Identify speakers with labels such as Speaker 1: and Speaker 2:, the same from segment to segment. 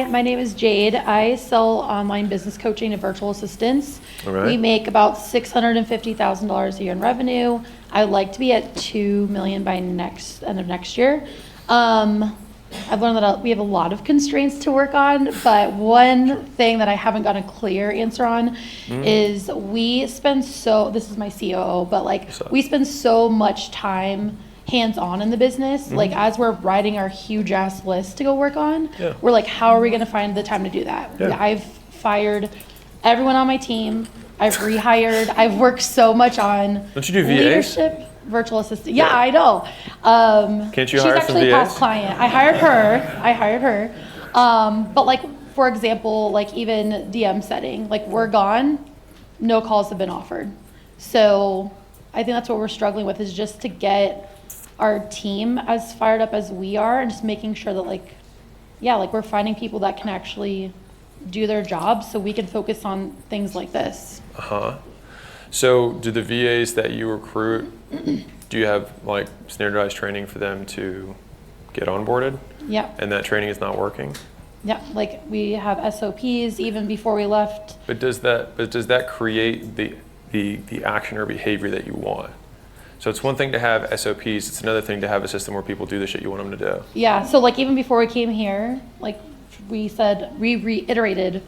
Speaker 1: My name is Jade. I sell online business coaching and virtual assistants.
Speaker 2: All right.
Speaker 1: We make about $650,000 a year in revenue. I'd like to be at $2 million by end of next year. I've learned that we have a lot of constraints to work on, but one thing that I haven't gotten a clear answer on is we spend this is my COO, but we spend so much time hands-on in the business. Like as we're writing our huge ass list to go work on, we're like, how are we going to find the time to do that? I've fired everyone on my team. I've rehired. I've worked so much on
Speaker 2: Don't you do
Speaker 1: leadership,
Speaker 2: VAs?
Speaker 1: virtual assistant. Yeah, I know.
Speaker 2: Can't you
Speaker 1: she's
Speaker 2: hire some
Speaker 1: actually a
Speaker 2: VAs?
Speaker 1: past client. I hired her. But for example, even DM setting, we're gone, no calls have been offered. So I think that's what we're struggling with, is just to get our team as fired up as we are, and just making sure that we're finding people that can actually do their jobs so we can focus on things like this.
Speaker 2: So do the VAs that you recruit, do you have standardized training for them to get onboarded?
Speaker 1: Yeah.
Speaker 2: And that training is not working?
Speaker 1: Yeah, we have SOPs even before we left.
Speaker 2: But does that create the action or behavior that you want? So it's one thing to have SOPs, it's another thing to have a system where people do the shit you want them to do.
Speaker 1: Yeah, so even before we came here, we reiterated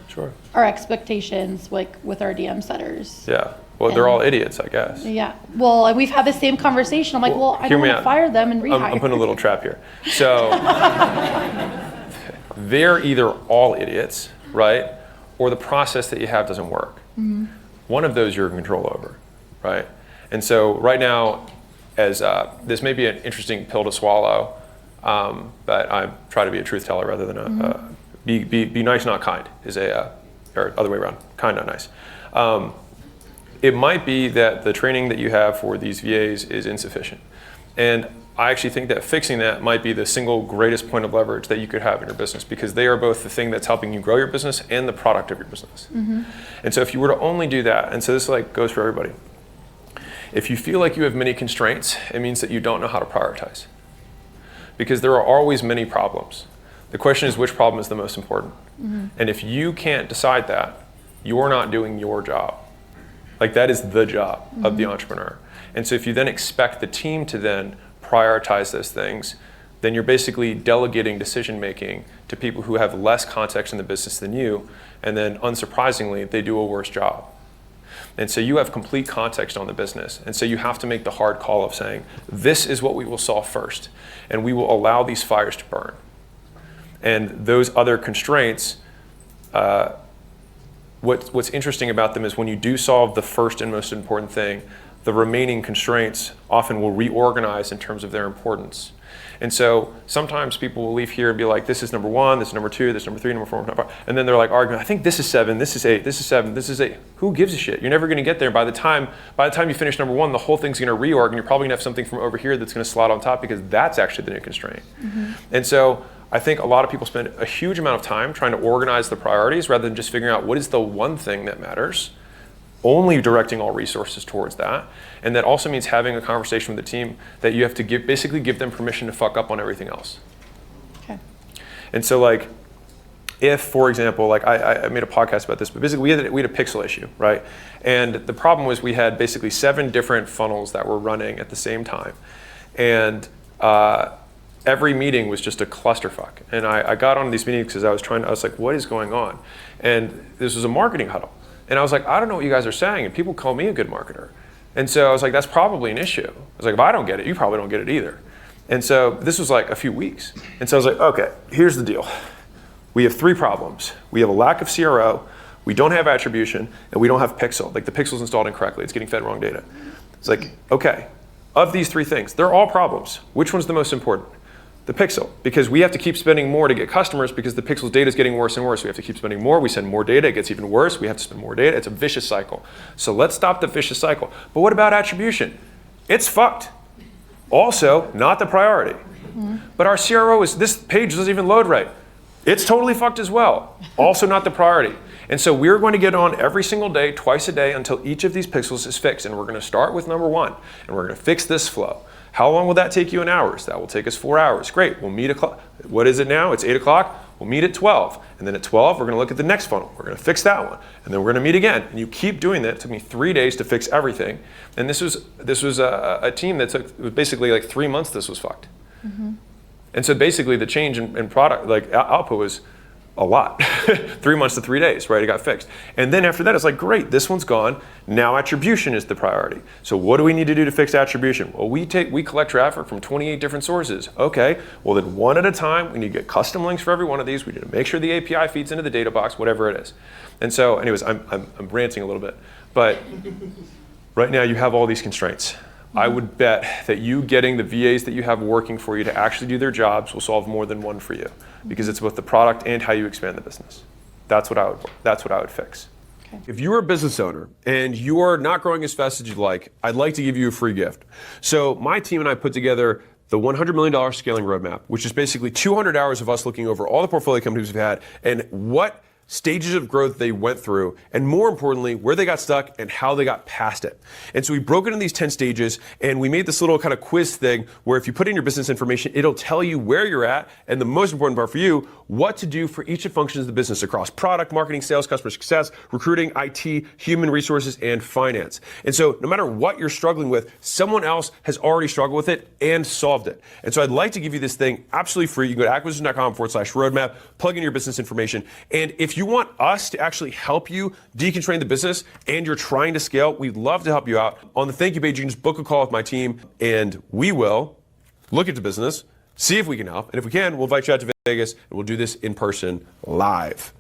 Speaker 1: our expectations with our DM setters.
Speaker 2: Yeah, well, they're all idiots, I guess.
Speaker 1: Yeah, well, we've had the same conversation. I'm I don't want to fire them and rehire.
Speaker 2: I'm putting a little trap here. So they're either all idiots, right? Or the process that you have doesn't work. One of those you're in control over, right? And so right now, as this may be an interesting pill to swallow, but I try to be a truth teller rather than be nice, not kind, or other way around, kind, not nice. It might be that the training that you have for these VAs is insufficient. And I actually think that fixing that might be the single greatest point of leverage that you could have in your business, because they are both the thing that's helping you grow your business and the product of your business. And so if you were to only do that, and so this goes for everybody, if you feel like you have many constraints, it means that you don't know how to prioritize. Because there are always many problems. The question is, which problem is the most important? And if you can't decide that, you're not doing your job. That is the job of the entrepreneur. And so if you then expect the team to then prioritize those things, then you're basically delegating decision making to people who have less context in the business than you, and then unsurprisingly, they do a worse job. And so you have complete context on the business. And so you have to make the hard call of saying, this is what we will solve first. And we will allow these fires to burn. And those other constraints, what's interesting about them is when you do solve the first and most important thing, the remaining constraints often will reorganize in terms of their importance. And so sometimes people will leave here and be like, this is number one, this is number two, this is number three, number four, number five. And then they're arguing, I think this is 7, this is 8, this is 7, this is 8. Who gives a shit? You're never going to get there. By the time you finish number one, the whole thing's going to reorg, and you're probably going to have something from over here that's going to slot on top, because that's actually the new constraint. And so I think a lot of people spend a huge amount of time trying to organize the priorities rather than just figuring out what is the one thing that matters, only directing all resources towards that. And that also means having a conversation with the team that you have to basically give them permission to fuck up on everything else.
Speaker 1: Okay.
Speaker 2: And so if, for example, I made a podcast about this, but basically we had a pixel issue, right? And the problem was we had basically 7 different funnels that were running at the same time. And every meeting was just a clusterfuck. And I got on these meetings because I was like, what is going on? And this was a marketing huddle. And I was like, I don't know what you guys are saying. And people call me a good marketer. And so I was like, that's probably an issue. I was like, if I don't get it, you probably don't get it either. And so this was a few weeks. And so I was like, okay, here's the deal. We have 3 problems. We have a lack of CRO, we don't have attribution, and we don't have pixel. The pixel's installed incorrectly, it's getting fed wrong data. It's okay, of these 3 things, they're all problems. Which one's the most important? The pixel, because we have to keep spending more to get customers because the pixel's data is getting worse and worse. We have to keep spending more, we send more data, it gets even worse, we have to spend more data, it's a vicious cycle. So let's stop the vicious cycle. But what about attribution? It's fucked. Also, not the priority. But our CRO this page doesn't even load right. It's totally fucked as well. Also not the priority. And so we're going to get on every single day, twice a day, until each of these pixels is fixed. And we're going to start with number 1, and we're going to fix this flow. How long will that take you in hours? That will take us 4 hours. Great, we'll meet o'clock. What is it now? It's 8 o'clock. We'll meet at 12. And then at 12, we're going to look at the next funnel. We're going to fix that one. And then we're going to meet again. And you keep doing that. It took me 3 days to fix everything. And this was a team that took, it was basically like 3 months this was fucked. And so basically the change in product, like output was a lot. 3 months to 3 days, right? It got fixed. And then after that, it's like, great, this one's gone. Now attribution is the priority. So what do we need to do to fix attribution? Well, we collect traffic from 28 different sources. Okay, well then one at a time, we need to get custom links for every one of these. We need to make sure the API feeds into the data box, whatever it is. And so anyways, I'm ranting a little bit, but right now you have all these constraints. I would bet that you getting the VAs that you have working for you to actually do their jobs will solve more than one for you, because it's both the product and how you expand the business. That's what I would fix.
Speaker 1: Okay.
Speaker 3: If you're a business owner and you're not growing as fast as you'd like, I'd like to give you a free gift. So my team and I put together the $100 million scaling roadmap, which is basically 200 hours of us looking over all the portfolio companies we've had and what stages of growth they went through, and more importantly, where they got stuck and how they got past it. And so we broke it into these 10 stages, and we made this little kind of quiz thing where if you put in your business information, it'll tell you where you're at, and the most important part for you, what to do for each of the functions of the business across product, marketing, sales, customer success, recruiting, IT, human resources, and finance. And so no matter what you're struggling with, someone else has already struggled with it and solved it. And so I'd like to give you this thing absolutely free. You can go to acquisition.com/roadmap, plug in your business information, and if you want us to actually help you deconstrain the business and you're trying to scale, we'd love to help you out. On the thank you page, you can just book a call with my team, and we will look at the business, see if we can help, and if we can, we'll invite you out to Vegas, and we'll do this in person live.